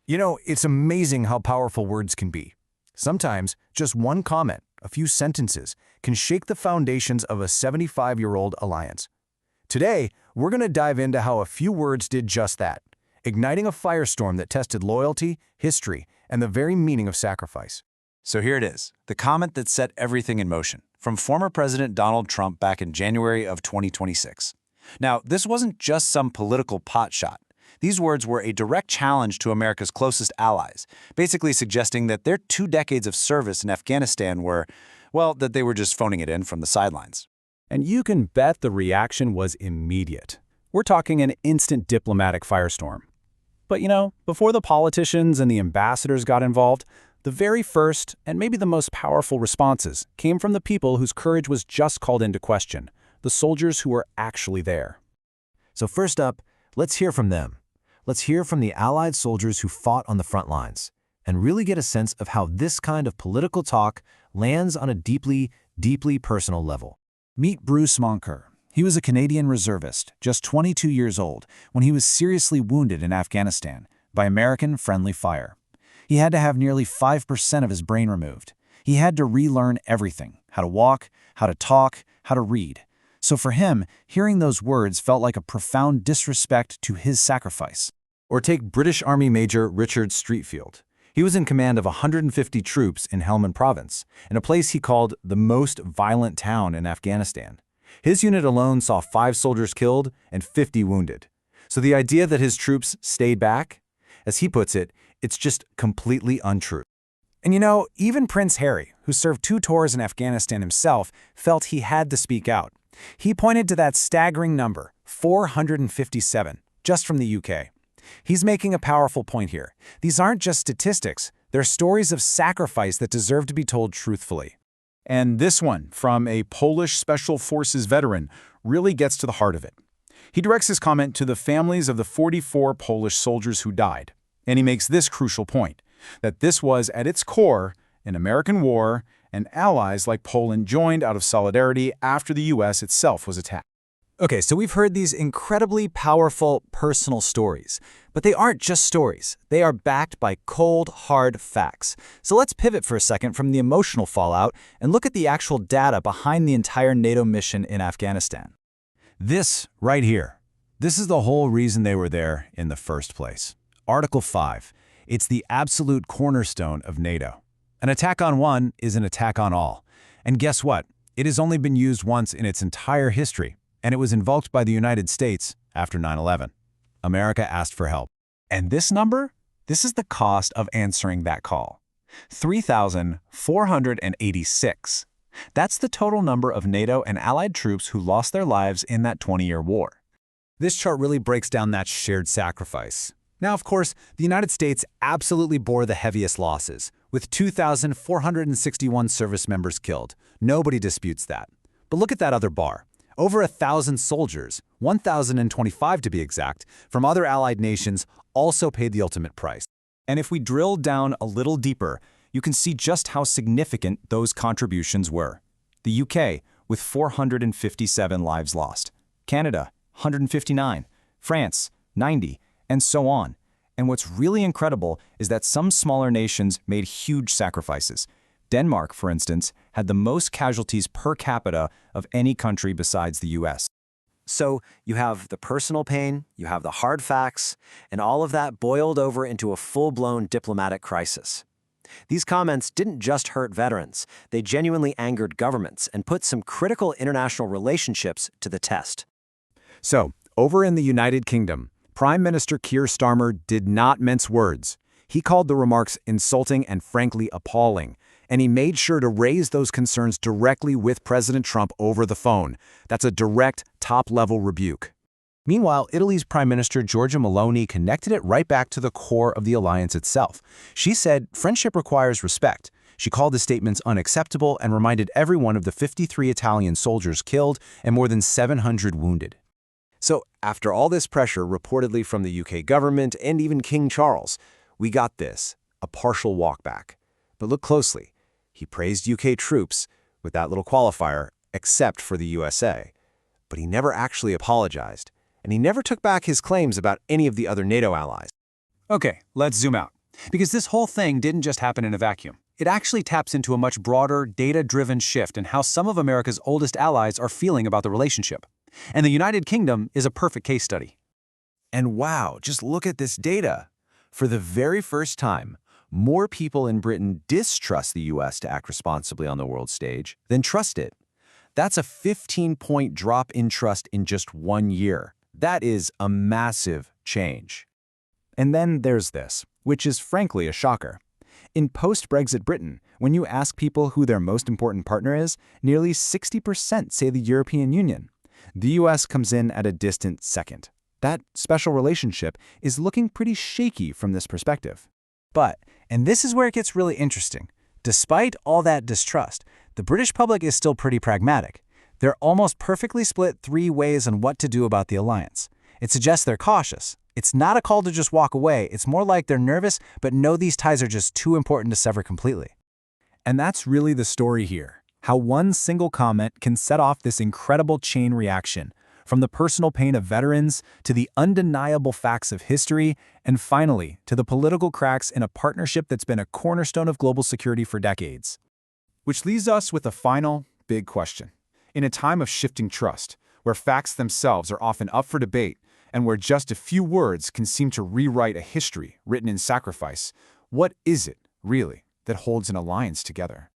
You know, it's amazing how powerful words can be. Sometimes, just one comment, a few sentences, can shake the foundations of a 75-year-old alliance. Today, we're going to dive into how a few words did just that, igniting a firestorm that tested loyalty, history, and the very meaning of sacrifice. So here it is, the comment that set everything in motion, from former President Donald Trump back in January of 2026. Now, this wasn't just some political potshot. These words were a direct challenge to America's closest allies, basically suggesting that their 2 decades of service in Afghanistan were, well, that they were just phoning it in from the sidelines. And you can bet the reaction was immediate. We're talking an instant diplomatic firestorm. But before the politicians and the ambassadors got involved, the very first and maybe the most powerful responses came from the people whose courage was just called into question, the soldiers who were actually there. So first up, let's hear from them. Let's hear from the Allied soldiers who fought on the front lines and really get a sense of how this kind of political talk lands on a deeply, deeply personal level. Meet Bruce Monker. He was a Canadian reservist, just 22 years old, when he was seriously wounded in Afghanistan by American friendly fire. He had to have nearly 5% of his brain removed. He had to relearn everything: how to walk, how to talk, how to read. So for him, hearing those words felt like a profound disrespect to his sacrifice. Or take British Army Major Richard Streatfeild. He was in command of 150 troops in Helmand Province, in a place he called the most violent town in Afghanistan. His unit alone saw 5 soldiers killed and 50 wounded. So the idea that his troops stayed back, as he puts it, it's just completely untrue. And even Prince Harry, who served 2 tours in Afghanistan himself, felt he had to speak out. He pointed to that staggering number, 457, just from the UK. He's making a powerful point here. These aren't just statistics, they're stories of sacrifice that deserve to be told truthfully. And this one, from a Polish Special Forces veteran, really gets to the heart of it. He directs his comment to the families of the 44 Polish soldiers who died. And he makes this crucial point, that this was, at its core, an American war, and allies like Poland joined out of solidarity after the U.S. itself was attacked. Okay, so we've heard these incredibly powerful personal stories, but they aren't just stories. They are backed by cold, hard facts. So let's pivot for a second from the emotional fallout and look at the actual data behind the entire NATO mission in Afghanistan. This right here, this is the whole reason they were there in the first place. Article 5. It's the absolute cornerstone of NATO. An attack on one is an attack on all. And guess what? It has only been used once in its entire history, and it was invoked by the United States after 9/11. America asked for help. And this number? This is the cost of answering that call. 3,486. That's the total number of NATO and Allied troops who lost their lives in that 20-year war. This chart really breaks down that shared sacrifice. Now, of course, the United States absolutely bore the heaviest losses, with 2,461 service members killed. Nobody disputes that. But look at that other bar. Over 1,000 soldiers, 1,025 to be exact, from other allied nations also paid the ultimate price. And if we drill down a little deeper, you can see just how significant those contributions were. The UK, with 457 lives lost. Canada, 159. France, 90. And so on. And what's really incredible is that some smaller nations made huge sacrifices. Denmark, for instance, had the most casualties per capita of any country besides the US. So you have the personal pain, you have the hard facts, and all of that boiled over into a full-blown diplomatic crisis. These comments didn't just hurt veterans, they genuinely angered governments and put some critical international relationships to the test. So, over in the United Kingdom, Prime Minister Keir Starmer did not mince words. He called the remarks insulting and frankly appalling, and he made sure to raise those concerns directly with President Trump over the phone. That's a direct, top-level rebuke. Meanwhile, Italy's Prime Minister Giorgia Meloni connected it right back to the core of the alliance itself. She said, "Friendship requires respect." She called the statements unacceptable and reminded everyone of the 53 Italian soldiers killed and more than 700 wounded. So after all this pressure reportedly from the UK government and even King Charles, we got this, a partial walkback. But look closely. He praised UK troops, with that little qualifier, except for the USA. But he never actually apologized, and he never took back his claims about any of the other NATO allies. Okay, let's zoom out. Because this whole thing didn't just happen in a vacuum. It actually taps into a much broader, data-driven shift in how some of America's oldest allies are feeling about the relationship. And the United Kingdom is a perfect case study. And wow, just look at this data. For the very first time, more people in Britain distrust the US to act responsibly on the world stage than trust it. That's a 15-point drop in trust in just 1 year. That is a massive change. And then there's this, which is frankly a shocker. In post-Brexit Britain, when you ask people who their most important partner is, nearly 60% say the European Union. The US comes in at a distant second. That special relationship is looking pretty shaky from this perspective. But, and this is where it gets really interesting, despite all that distrust, the British public is still pretty pragmatic. They're almost perfectly split 3 ways on what to do about the alliance. It suggests they're cautious. It's not a call to just walk away. It's more like they're nervous, but know these ties are just too important to sever completely. And that's really the story here. How one single comment can set off this incredible chain reaction, from the personal pain of veterans to the undeniable facts of history, and finally, to the political cracks in a partnership that's been a cornerstone of global security for decades. Which leaves us with a final, big question. In a time of shifting trust, where facts themselves are often up for debate, and where just a few words can seem to rewrite a history written in sacrifice, what is it, really, that holds an alliance together?